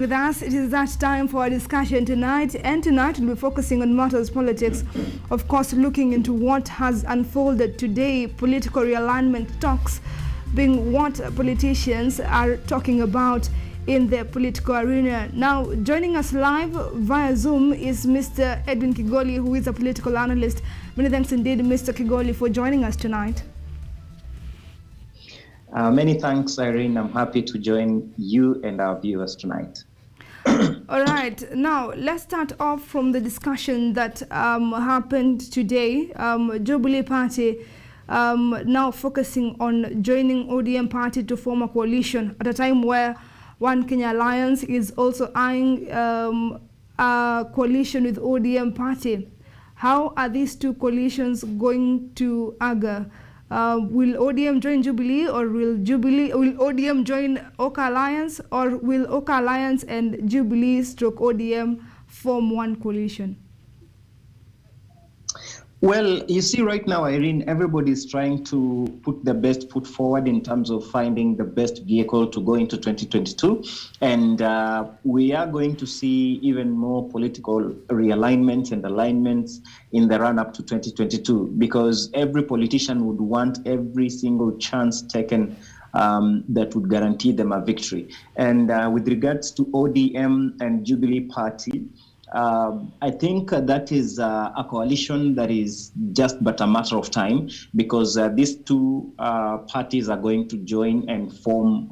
With us, it is that time for our discussion tonight, and tonight we'll be focusing on matters politics, of course looking into what has unfolded today, political realignment talks being what politicians are talking about in the political arena. Now, joining us live via Zoom is Mr. Edwin Kigoli, who is a political analyst. Many thanks indeed, Mr. Kigoli, for joining us tonight. Many thanks, Irene. I'm happy to join you and our viewers tonight. All right. Now, let's start off from the discussion that happened today. Jubilee Party now focusing on joining ODM Party to form a coalition at a time where One Kenya Alliance is also eyeing a coalition with ODM Party. How are these two coalitions going to augur? Will ODM join Jubilee, or will ODM join Oka Alliance, or will Oka Alliance and Jubilee stroke ODM form one coalition? Well, you see right now, Irene, everybody is trying to put the best foot forward in terms of finding the best vehicle to go into 2022. And we are going to see even more political realignments and alignments in the run-up to 2022, because every politician would want every single chance taken that would guarantee them a victory. And with regards to ODM and Jubilee Party, I think that is a coalition that is just but a matter of time, because these two parties are going to join and form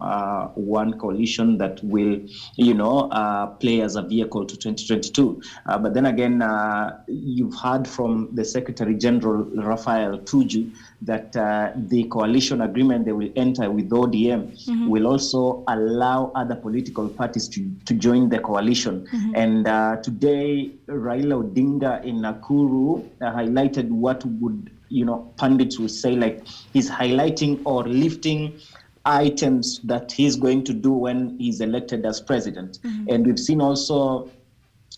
one coalition that will, play as a vehicle to 2022. But then again, you've heard from the Secretary General, Raphael Tuju, that the coalition agreement they will enter with ODM will also allow other political parties to join the coalition. And today, Raila Odinga in Nakuru highlighted what would, pundits will say, like he's highlighting or lifting items that he's going to do when he's elected as president. And we've seen also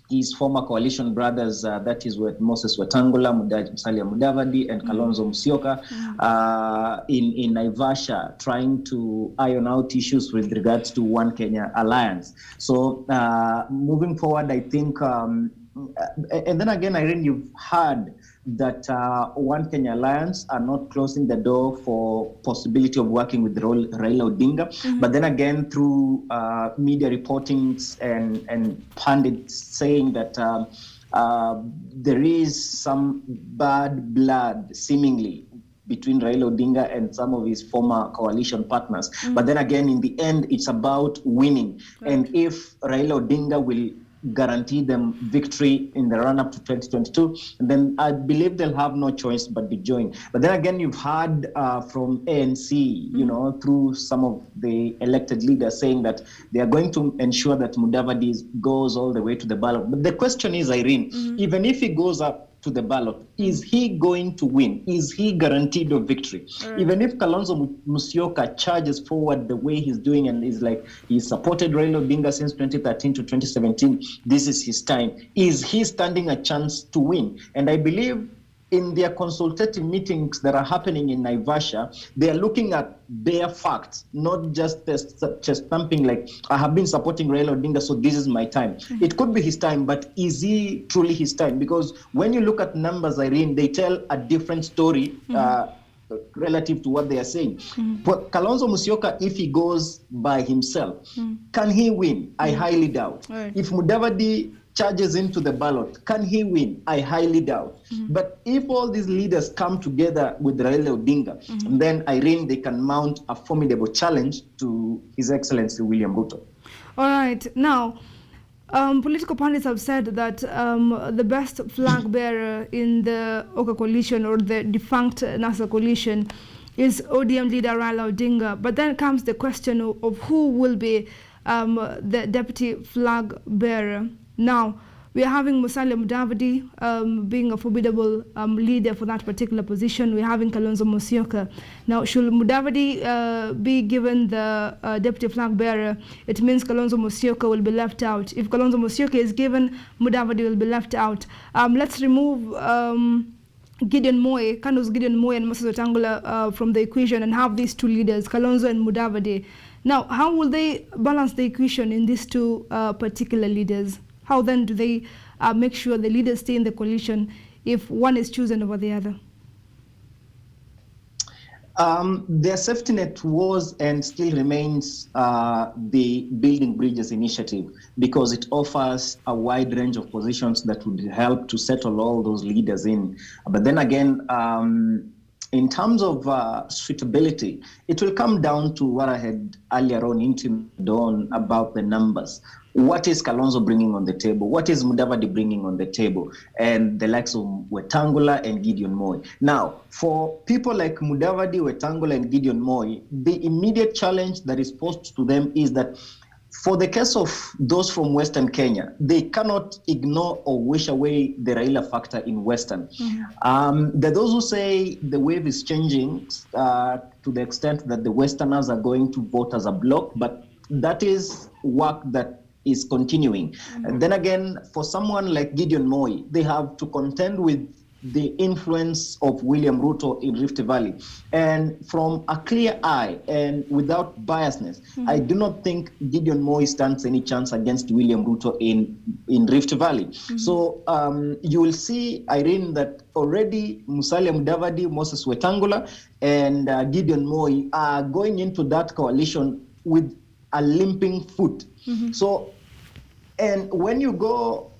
his former coalition brothers, that is with Moses Wetangula, Musalia Mudavadi, and Kalonzo Musyoka, in Naivasha, trying to iron out issues with regards to One Kenya Alliance. So moving forward, I think, and then again, Irene, you've heard that One Kenya Alliance are not closing the door for possibility of working with Raila Odinga. But then again, through media reportings and pundits saying that there is some bad blood, seemingly, between Raila Odinga and some of his former coalition partners. But then again, in the end, it's about winning. And if Raila Odinga will guarantee them victory in the run-up to 2022, and then I believe they'll have no choice but to join. But then again, you've heard from ANC, through some of the elected leaders saying that they are going to ensure that Mudavadi goes all the way to the ballot. But the question is, Irene, even if he goes up to the ballot, is he going to win? Is he guaranteed of victory? Even if Kalonzo Musyoka charges forward the way he's doing and is like he's supported Raila Odinga since 2013 to 2017, this is his time. Is he standing a chance to win? And I believe in their consultative meetings that are happening in Naivasha, they are looking at bare facts, not just chest thumping like, I have been supporting Raila Odinga, so this is my time. It could be his time, but is he truly his time? Because when you look at numbers, Irene, they tell a different story relative to what they are saying. But Kalonzo Musyoka, if he goes by himself, can he win? I highly doubt. If Mudavadi charges into the ballot, can he win? I highly doubt. But if all these leaders come together with Raila Odinga, then Irene, they can mount a formidable challenge to His Excellency William Ruto. All right. Now, political pundits have said that the best flag bearer in the Oka coalition, or the defunct NASA coalition, is ODM leader Raila Odinga. But then comes the question of who will be the deputy flag bearer. Now, we are having Musalia Mudavadi being a formidable leader for that particular position. We're having Kalonzo Musyoka. Now, should Mudavadi be given the deputy flag bearer, it means Kalonzo Musyoka will be left out. If Kalonzo Musyoka is given, Mudavadi will be left out. Let's remove Gideon Moi, Kanu's Gideon Moi and Moses Wetangula from the equation and have these two leaders, Kalonzo and Mudavadi. Now, how will they balance the equation in these two particular leaders? How then do they make sure the leaders stay in the coalition if one is chosen over the other? Their safety net was and still remains the Building Bridges initiative, because it offers a wide range of positions that would help to settle all those leaders in. But then again, in terms of suitability, it will come down to what I had earlier on intimated on about the numbers. What is Kalonzo bringing on the table? What is Mudavadi bringing on the table? And the likes of Wetangula and Gideon Moi. Now, for people like Mudavadi, Wetangula, and Gideon Moi, the immediate challenge that is posed to them is that for the case of those from Western Kenya, they cannot ignore or wish away the Raila factor in Western. Mm-hmm. There are those who say the wave is changing to the extent that the Westerners are going to vote as a bloc, but that is work that is continuing. Mm-hmm. And then again, for someone like Gideon Moi, they have to contend with the influence of William Ruto in Rift Valley. And from a clear eye and without biasness, I do not think Gideon Moi stands any chance against William Ruto in Rift Valley. So you will see, Irene, that already Musalia Mudavadi, Moses Wetangula, and Gideon Moi are going into that coalition with a limping foot. So, and when you go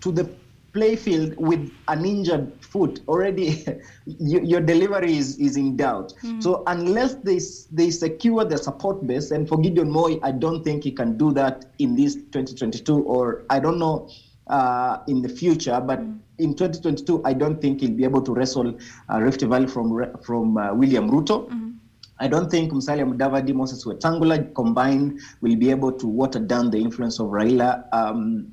to the playfield with an injured foot, already your delivery is in doubt. So unless they secure the support base, and for Gideon Moi, I don't think he can do that in this 2022, or I don't know in the future, but in 2022, I don't think he'll be able to wrestle Rift Valley from William Ruto. I don't think Musalia Mudavadi, Moses Wetangula combined will be able to water down the influence of Raila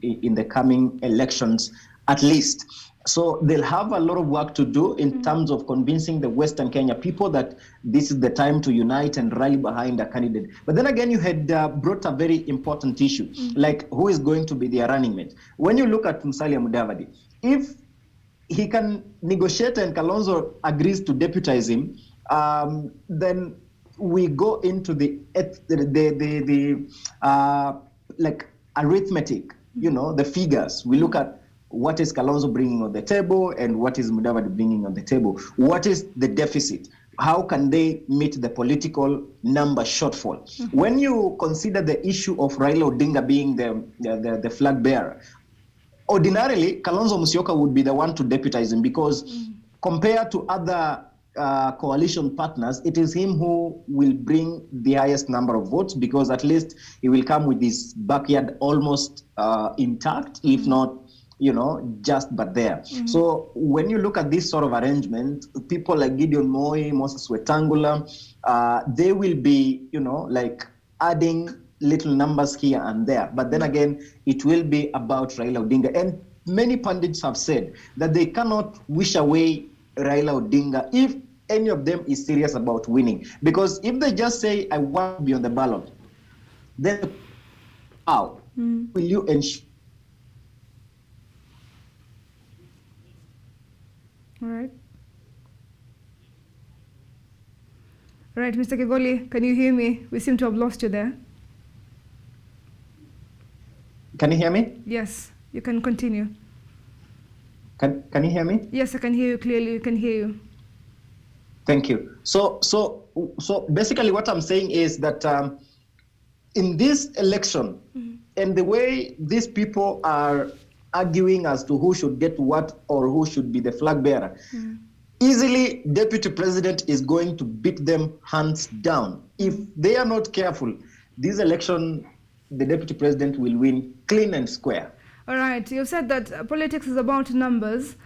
in the coming elections, at least. So they'll have a lot of work to do in terms of convincing the Western Kenya people that this is the time to unite and rally behind a candidate. But then again, you had brought a very important issue, like who is going to be their running mate. When you look at Musalia Mudavadi, if he can negotiate and Kalonzo agrees to deputize him, then we go into the like arithmetic, the figures. We look at what is Kalonzo bringing on the table and what is Mudavadi bringing on the table. What is the deficit? How can they meet the political number shortfall? When you consider the issue of Raila Odinga being the flag bearer, ordinarily Kalonzo Musyoka would be the one to deputize him, because compared to other coalition partners, it is him who will bring the highest number of votes, because at least he will come with his backyard almost intact, if not, just but there. So when you look at this sort of arrangement, people like Gideon Moi, Moses Wetangula, they will be, like adding little numbers here and there. But then again, it will be about Raila Odinga. And many pundits have said that they cannot wish away Raila Odinga if any of them is serious about winning. Because if they just say, I want to be on the ballot, then how will you ensure? All right, Mr. Kigoli, can you hear me? We seem to have lost you there. Can you hear me? Yes, you can continue. Can you hear me? Yes, I can hear you clearly. We can hear you. Thank you. So basically what I'm saying is that in this election, and the way these people are arguing as to who should get what or who should be the flag bearer, easily deputy president is going to beat them hands down. If they are not careful, this election, the deputy president will win clean and square. All right, you said that politics is about numbers.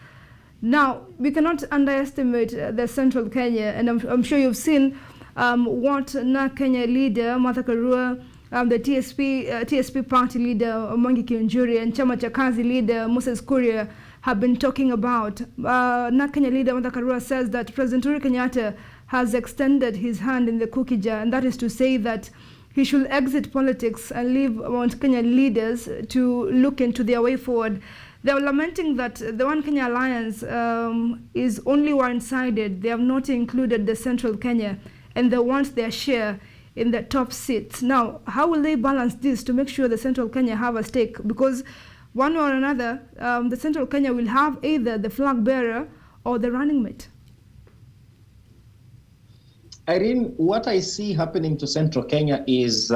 Now, we cannot underestimate the central Kenya, and I'm sure you've seen what NA Kenya leader Martha Karua, the TSP party leader Mwangi Kiunjuri, and Chama cha Kazi leader Moses Kuria have been talking about. NA Kenya leader Martha Karua says that President Uhuru Kenyatta has extended his hand in the cookie jar, and that is to say that he should exit politics and leave Mount Kenya leaders to look into their way forward. They are lamenting that the One Kenya Alliance is only one-sided. They have not included the central Kenya, and they want their share in the top seats. Now, how will they balance this to make sure the Central Kenya have a stake? Because one way or another, the Central Kenya will have either the flag bearer or the running mate. Irene, what I see happening to Central Kenya is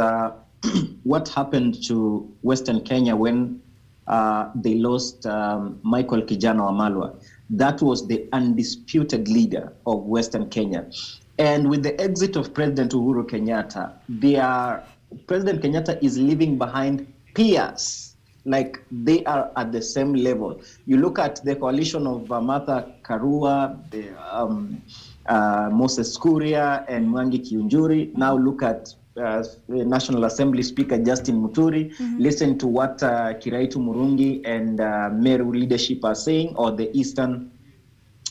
what happened to Western Kenya when they lost Michael Kijana Wamalwa. That was the undisputed leader of Western Kenya. And with the exit of President Uhuru Kenyatta, President Kenyatta is leaving behind peers. Like they are at the same level. You look at the coalition of Martha Karua, Moses Kuria, and Mwangi Kiunjuri. Now look at National Assembly Speaker Justin Muturi. Listen to what Kiraitu Murungi and Meru leadership are saying, or the Eastern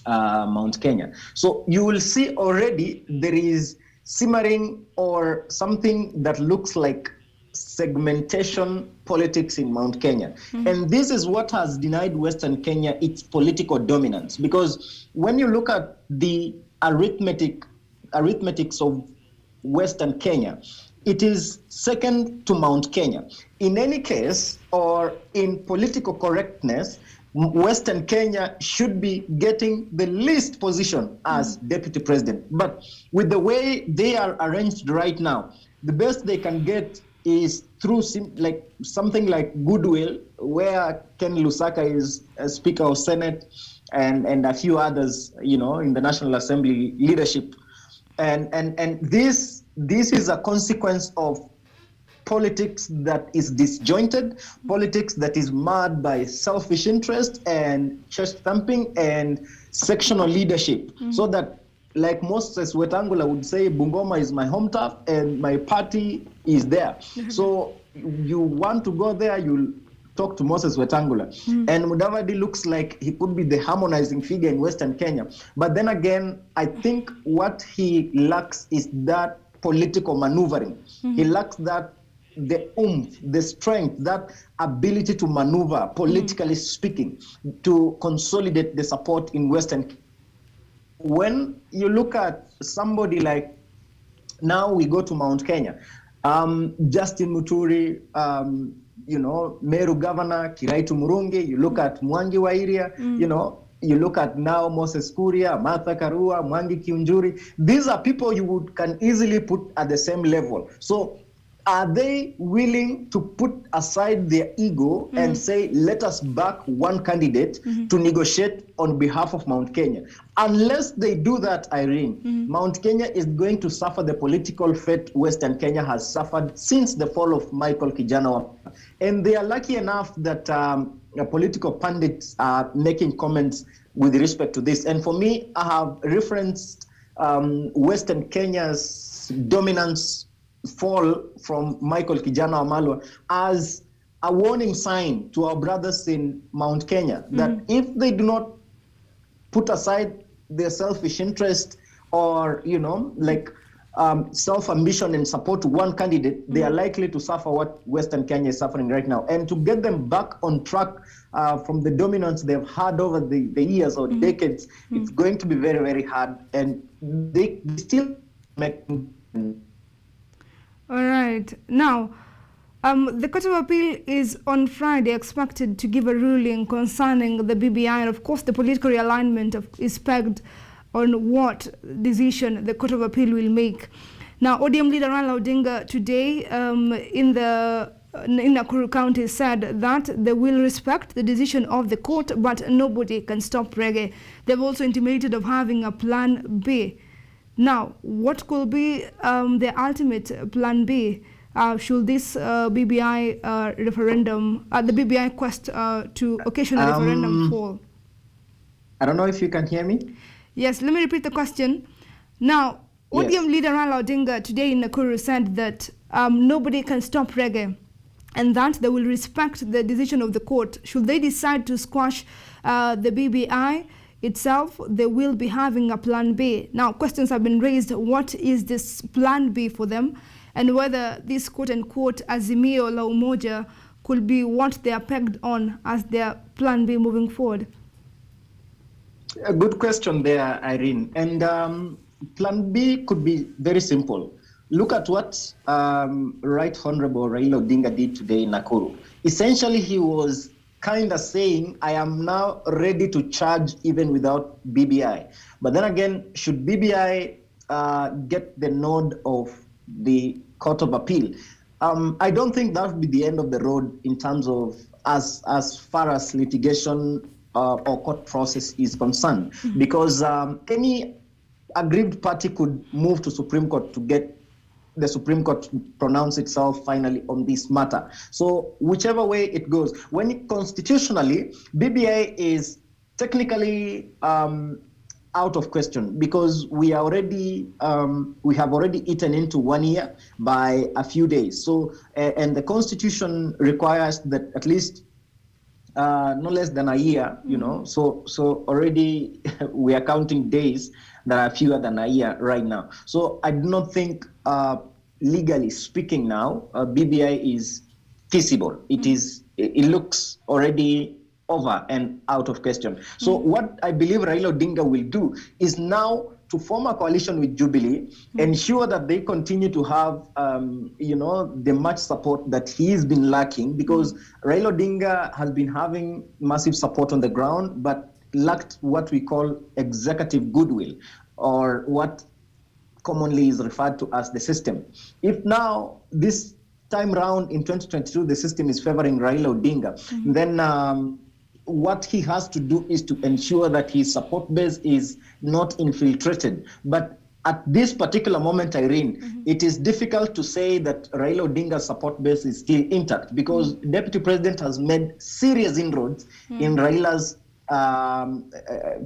Mount Kenya. So you will see already there is simmering or something that looks like segmentation politics in Mount Kenya. And this is what has denied Western Kenya its political dominance. Because when you look at the arithmetics of Western Kenya, it is second to Mount Kenya. In any case, or in political correctness, Western Kenya should be getting the least position as deputy president. But with the way they are arranged right now, the best they can get is through something like goodwill, where Ken Lusaka is Speaker of Senate and a few others, in the National Assembly leadership. And this is a consequence of politics that is disjointed, politics that is marred by selfish interest and chest thumping and sectional leadership. So that, like Moses Wetangula would say, Bungoma is my home turf and my party is there. So you want to go there, you'll talk to Moses Wetangula. And Mudavadi looks like he could be the harmonizing figure in Western Kenya. But then again, I think what he lacks is that political maneuvering. He lacks the oomph, the strength, that ability to maneuver, politically speaking, to consolidate the support in Western Kenya. When you look at somebody like, now we go to Mount Kenya, Justin Muturi, Meru Governor, Kiraitu Murungi, you look at Mwangi Wairia, you look at now Moses Kuria, Martha Karua, Mwangi Kiunjuri. These are people you can easily put at the same level. So are they willing to put aside their ego and say, let us back one candidate to negotiate on behalf of Mount Kenya? Unless they do that, Irene, Mount Kenya is going to suffer the political fate Western Kenya has suffered since the fall of Michael Kijana. And they are lucky enough that political pundits are making comments with respect to this. And for me, I have referenced Western Kenya's dominance fall from Michael Kijana Wamalwa as a warning sign to our brothers in Mount Kenya that if they do not put aside their selfish interest or, self-ambition and support one candidate, they are likely to suffer what Western Kenya is suffering right now. And to get them back on track from the dominance they've had over the years or decades, it's going to be very, very hard. And they still make... All right. Now, the Court of Appeal is on Friday expected to give a ruling concerning the BBI, and of course the political realignment is pegged on what decision the Court of Appeal will make. Now, ODM leader Raila Odinga today in Nakuru County said that they will respect the decision of the court, but nobody can stop reggae. They've also intimated of having a plan B. Now, what could be the ultimate plan B? Should this BBI referendum, the BBI quest to occasion a referendum fall? I don't know if you can hear me. Yes, let me repeat the question. Now, ODM leader Raila Odinga today in Nakuru said that nobody can stop reggae and that they will respect the decision of the court. Should they decide to squash the BBI itself, they will be having a plan B. Now, questions have been raised. What is this plan B for them? And whether this quote-unquote Azimio la Umoja could be what they are pegged on as their plan B moving forward. A good question there, Irene. And plan B could be very simple. look at what Right Honorable Raila Odinga did today in Nakuru. Essentially, he was kind of saying, I am now ready to charge even without BBI. But then again, should BBI get the nod of the Court of Appeal? I don't think that would be the end of the road in terms of as far as litigation or court process is concerned, because any aggrieved party could move to Supreme Court to get the Supreme Court to pronounce itself finally on this matter. So whichever way it goes, constitutionally, BBI is technically out of question, because we have already eaten into 1 year by a few days. So and the Constitution requires that at least no less than a year, so already we are counting days that are fewer than a year right now. So I do not think, legally speaking now, BBI is feasible. It looks already over and out of question. So what I believe Raila Odinga will do is now to form a coalition with Jubilee, ensure that they continue to have, the much support that he's been lacking, because Raila Odinga has been having massive support on the ground, but lacked what we call executive goodwill, or what commonly is referred to as the system. If now, this time round in 2022, the system is favoring Raila Odinga, then what he has to do is to ensure that his support base is not infiltrated. But at this particular moment, Irene, it is difficult to say that Raila Odinga's support base is still intact, because Deputy President has made serious inroads in Raila's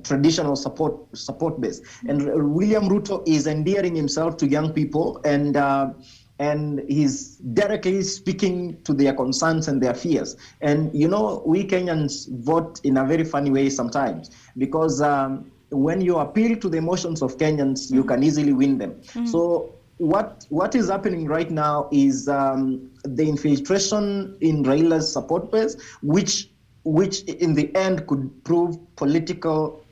traditional support base. And William Ruto is endearing himself to young people, and he's directly speaking to their concerns and their fears. And we Kenyans vote in a very funny way sometimes, because when you appeal to the emotions of Kenyans, you can easily win them. So what is happening right now is the infiltration in Raila's support base, which in the end could prove political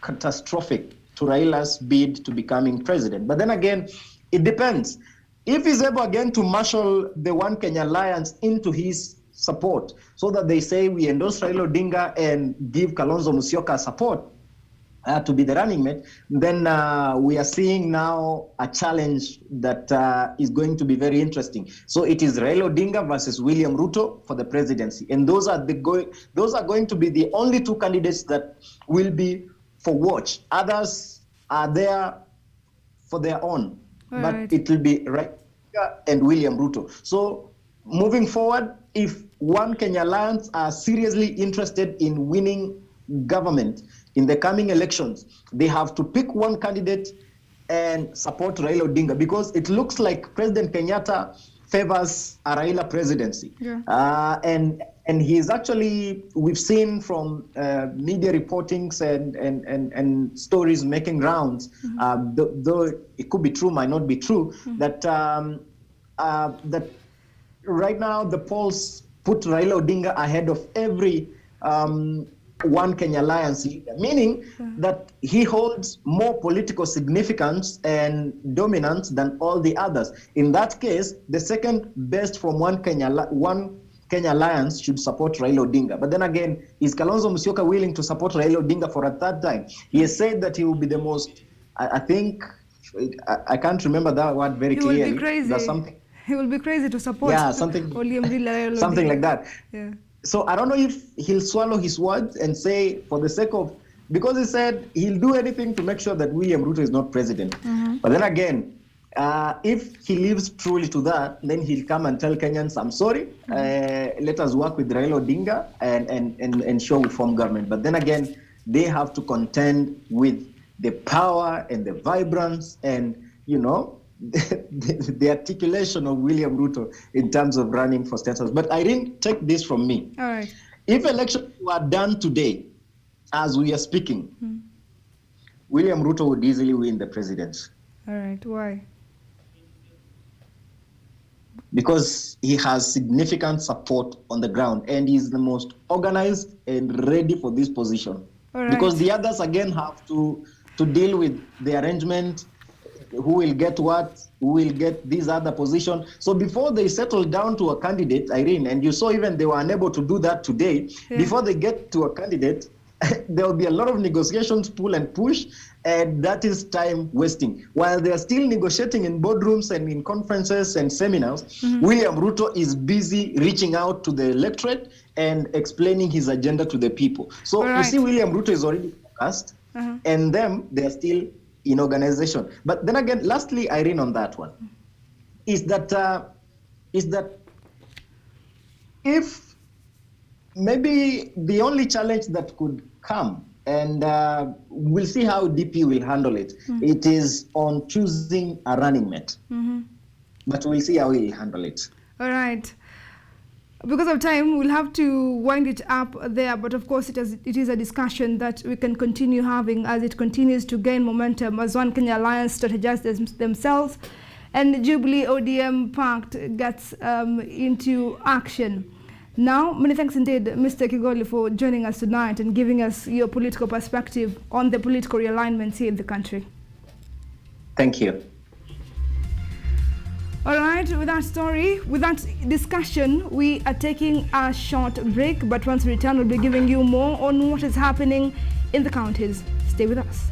catastrophic to Raila's bid to becoming president. But then again, it depends. If he's able again to marshal the One Kenya Alliance into his support, so that they say we endorse Raila Odinga and give Kalonzo Musyoka support to be the running mate, then we are seeing now a challenge that is going to be very interesting. So it is Raila Odinga versus William Ruto for the presidency, and those are going to be the only two candidates that will be for watch. Others are there for their own. But it will be Raila and William Ruto. So moving forward, if One Kenya Alliance are seriously interested in winning government in the coming elections, they have to pick one candidate and support Raila Odinga, because it looks like President Kenyatta favors a Raila presidency. And he is actually, we've seen from media reportings and stories making rounds, though it could be true, might not be true, that that right now the polls put Raila Odinga ahead of every One Kenya Alliance leader, meaning that he holds more political significance and dominance than all the others. In that case, the second best from One Kenya Alliance should support Raila Odinga. But then again, is Kalonzo Musyoka willing to support Raila Odinga for a third time? He has said that he will be the most, I think, I can't remember that word very clearly. He will be crazy. He will be crazy to support something Raila like that. Yeah. So I don't know if he'll swallow his words and say, for the sake of, because he said he'll do anything to make sure that William Ruto is not president. But then again, if he lives truly to that, then he'll come and tell Kenyans, I'm sorry, let us work with Raila Odinga and ensure we form government. But then again, they have to contend with the power and the vibrance and, the articulation of William Ruto in terms of running for status. But I didn't take this from me. All right. If elections were done today, as we are speaking, William Ruto would easily win the presidency. All right. Why? Because he has significant support on the ground, and he's the most organized and ready for this position. All right. Because the others again have to deal with the arrangement. who will get what, who will get this other position. So before they settle down to a candidate, Irene, and you saw even they were unable to do that today, before they get to a candidate, there will be a lot of negotiations, pull and push, and that is time wasting. While they are still negotiating in boardrooms and in conferences and seminars, William Ruto is busy reaching out to the electorate and explaining his agenda to the people. So you see, William Ruto is already focused, and them, they are still in organization. But then again, lastly, Irene, on that one, is that if maybe the only challenge that could come, and we'll see how DP will handle it, it is on choosing a running mate. But we'll see how he'll handle it. All right. Because of time, we'll have to wind it up there. But of course, it is a discussion that we can continue having as it continues to gain momentum, as One Kenya Alliance strategize themselves and the Jubilee ODM Pact gets into action. Now, many thanks indeed, Mr. Kigoli, for joining us tonight and giving us your political perspective on the political realignments here in the country. Thank you. All right, with that story, with that discussion, we are taking a short break, but once we return, we'll be giving you more on what is happening in the counties. Stay with us.